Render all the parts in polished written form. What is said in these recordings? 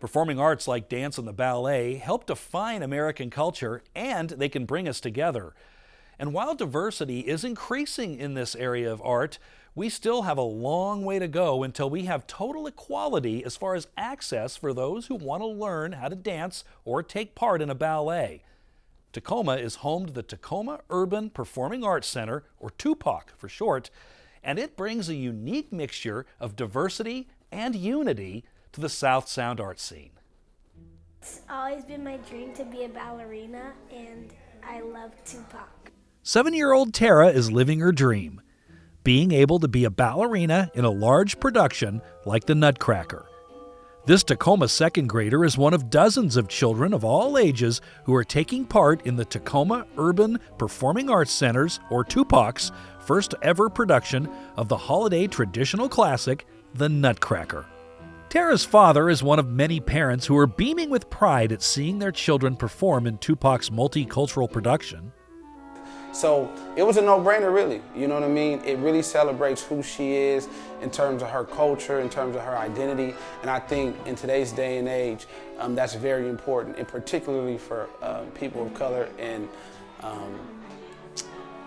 Performing arts like dance and the ballet help define American culture, and they can bring us together. And while diversity is increasing in this area of art, we still have a long way to go until we have total equality as far as access for those who want to learn how to dance or take part in a ballet. Tacoma is home to the Tacoma Urban Performing Arts Center, or TUPAC for short, and it brings a unique mixture of diversity and unity to the South Sound art scene. It's always been my dream to be a ballerina, and I love TUPAC. 7-year-old Tara is living her dream, being able to be a ballerina in a large production like the Nutcracker. This Tacoma second grader is one of dozens of children of all ages who are taking part in the Tacoma Urban Performing Arts Center's, or TUPAC's, first ever production of the holiday traditional classic, the Nutcracker. Tara's father is one of many parents who are beaming with pride at seeing their children perform in TUPAC's multicultural production. So it was a no-brainer, really. You know what I mean? It really celebrates who she is in terms of her culture, in terms of her identity. And I think in today's day and age, that's very important, and particularly for people of color, and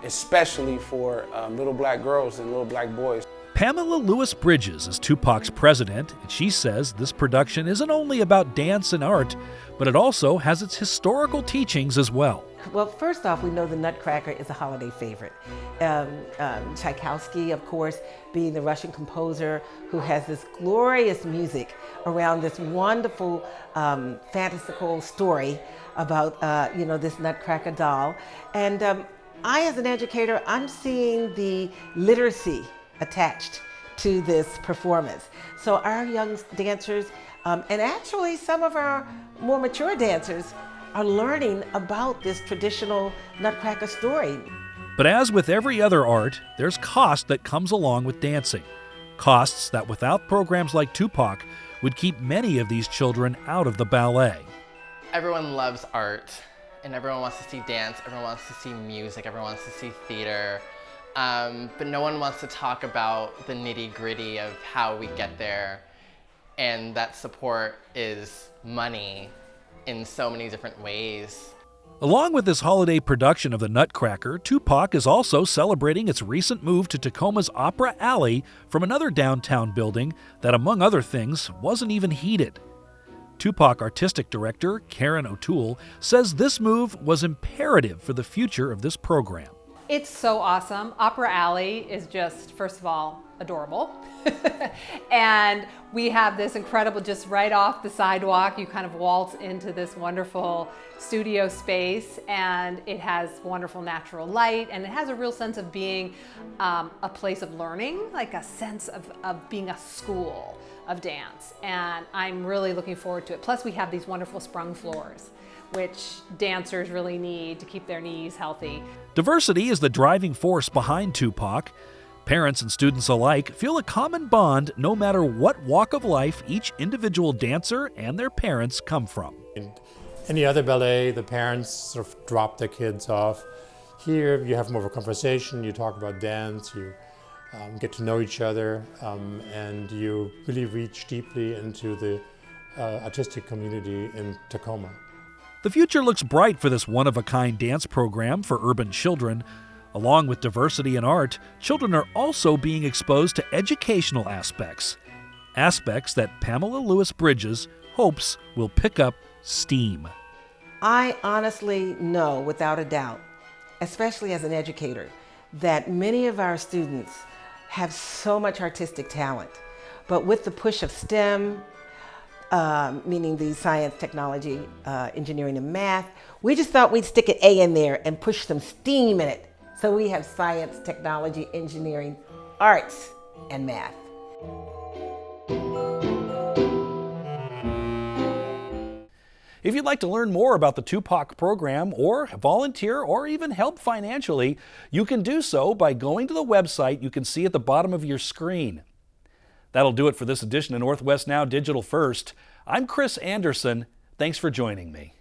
especially for little black girls and little black boys. Pamela Lewis-Bridges is TUPAC's president, and she says this production isn't only about dance and art, but it also has its historical teachings as well. Well, first off, we know the Nutcracker is a holiday favorite. Tchaikovsky, of course, being the Russian composer who has this glorious music around this wonderful fantastical story about this Nutcracker doll. And I, as an educator, I'm seeing the literacy attached to this performance. So our young dancers, and actually some of our more mature dancers, are learning about this traditional Nutcracker story. But as with every other art, there's cost that comes along with dancing. Costs that without programs like TUPAC would keep many of these children out of the ballet. Everyone loves art, and everyone wants to see dance, everyone wants to see music, everyone wants to see theater. But no one wants to talk about the nitty-gritty of how we get there, and that support is money in so many different ways. Along with this holiday production of the Nutcracker, TUPAC is also celebrating its recent move to Tacoma's Opera Alley from another downtown building that, among other things, wasn't even heated. TUPAC Artistic Director Karen O'Toole says this move was imperative for the future of this program. It's so awesome. Opera Alley is just, first of all, adorable. And we have this incredible, just right off the sidewalk, you kind of waltz into this wonderful studio space, and it has wonderful natural light, and it has a real sense of being a place of learning, like a sense of being a school of dance. And I'm really looking forward to it. Plus we have these wonderful sprung floors, which dancers really need to keep their knees healthy. Diversity is the driving force behind TUPAC. Parents and students alike feel a common bond no matter what walk of life each individual dancer and their parents come from. In any other ballet, the parents sort of drop their kids off. Here you have more of a conversation, you talk about dance, you get to know each other, and you really reach deeply into the artistic community in Tacoma. The future looks bright for this one-of-a-kind dance program for urban children. Along with diversity in art, children are also being exposed to educational aspects that Pamela Lewis-Bridges hopes will pick up steam. I honestly know, without a doubt, especially as an educator, that many of our students have so much artistic talent. But with the push of STEM, meaning the science, technology, engineering, and math, we just thought we'd stick an A in there and push some steam in it. So we have science, technology, engineering, arts, and math. If you'd like to learn more about the TUPAC program or volunteer or even help financially, you can do so by going to the website you can see at the bottom of your screen. That'll do it for this edition of Northwest Now Digital First. I'm Chris Anderson. Thanks for joining me.